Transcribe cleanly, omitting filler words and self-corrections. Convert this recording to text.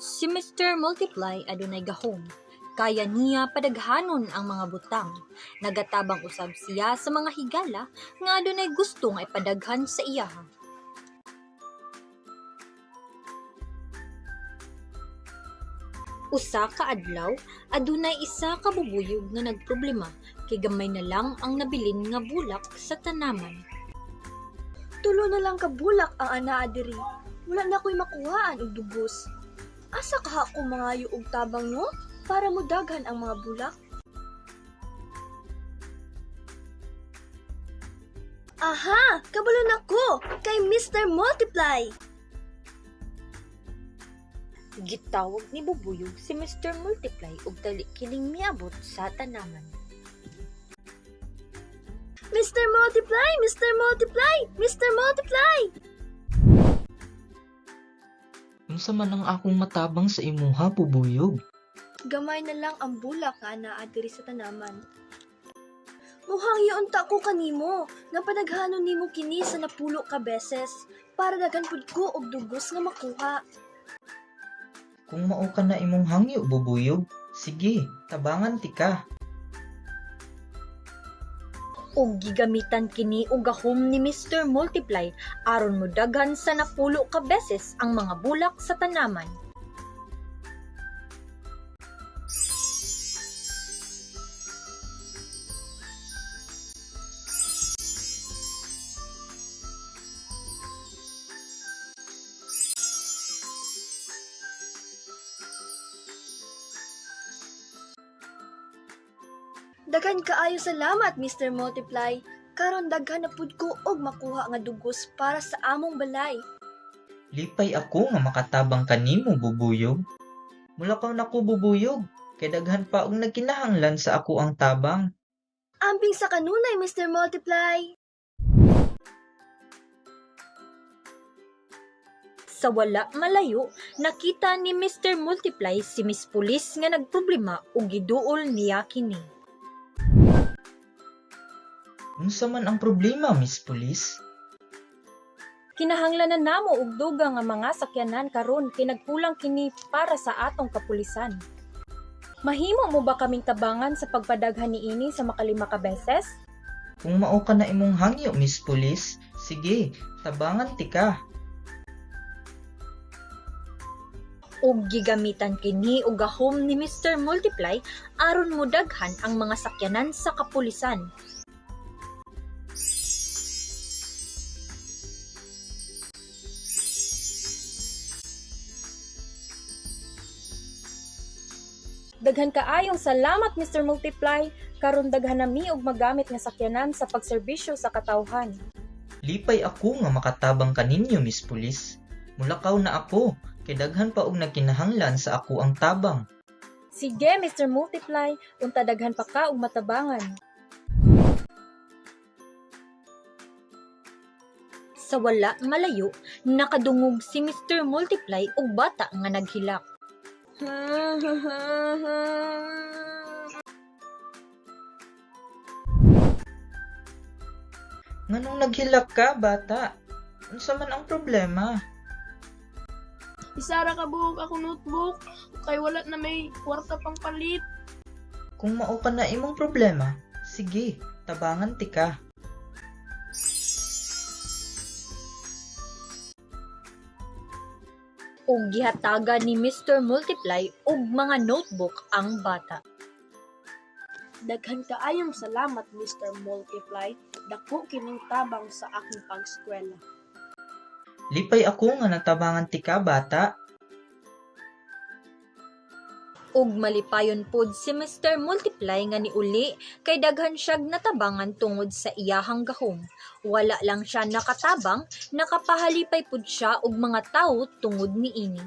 Si Mr. Multiply adunay gahom. Kaya niya padaghanon ang mga butang. Nagatabang usab siya sa mga higala nga adunay gusto nga ipadaghan sa iya. Usa ka adlaw, adunay isa ka bubuyog nga nagproblema kay gamay na lang ang nabilin nga bulak sa tanaman. Tulo na lang ka bulak ang anaa diri. Wala na ko'y makuhaan og dugos. Asa ka ako mga og tabang no para mo daghan ang mga bulak? Aha! Kabalo nako kay Mr. Multiply! Gitawag ni bubuyog si Mr. Multiply ug dali kining miabot sa tanaman. Mr. Multiply! Mr. Multiply! Mr. Multiply! Unsa man ang akong matabang sa imuha, bubuyog? Gamay na lang ang bulak nga anaa diri sa tanaman. Muhang iunta ko kanimo nga padaghanon nimo kini sa napulo ka beses para daghan pud ko og dugos nga makuha. Kung mao ka na imong hangyo, bubuyog, sige, tabangan ti ka. Ug gigamitan kini og gahom ni Mr. Multiply aron mo daghan sa napulo ka beses ang mga bulak sa tanaman. Daghan kaayo salamat Mr. Multiply. Karon daghan na pud ko og makuha nga dugos para sa among balay. Lipay ako nga makatabang kanimo, bubuyog. Mulakaw nako, bubuyog, kay daghan pa og nagkinahanglan sa ako ang tabang. Ambing sa kanunay Mr. Multiply. Sa wala malayo, nakita ni Mr. Multiply si Miss Pulis nga nagproblema ug giduol niya kini. Unsa man ang problema, Miss Pulis? Kinahanglanan namo og duga nga mga sakyanan karon kay nagkulang kini para sa atong kapulisan. Mahimo mo ba kaming tabangan sa pagpadaghan niini sa makalima ka beses? Kung mao ka na imong hangyo, Miss Pulis, sige, tabangan ti ka. Ug gigamitan kini og gahom ni Mr. Multiply aron mo daghan ang mga sakyanan sa kapulisan. Daghan kaayong salamat Mr. Multiply, karon daghan nami og magamit nga sakyanan sa pagserbisyo sa katawhan. Lipay ako nga makatabang kaninyo, Miss Pulis. Mulakaw na ako, kay daghan pa og nagkinahanglan sa ako ang tabang. Sige Mr. Multiply, unta daghan pa ka og matabangan. Sa wala malayo, nakadungog si Mr. Multiply og bata nga naghilak. Nganong naghilak ka, bata? Unsa man ang problema? Isara ka buhok ako notebook, kay wala na may kwarta pang palit. Kung mao ka na imong problema, sige, tabangan ti ka. Ug gihatagan ni Mr. Multiply og mga notebook ang bata. Daghan kaayong salamat Mr. Multiply, dako kining tabang sa aking pag-eskwela. Lipay ako nga natabangan ti ka, bata. Ug malipayon pod si Mr. Multiply nga niuli kay daghan siyag natabangan tungod sa iyahang gahom. Wala lang siya nakatabang, nakapahalipay pod siya og mga tawo tungod niini.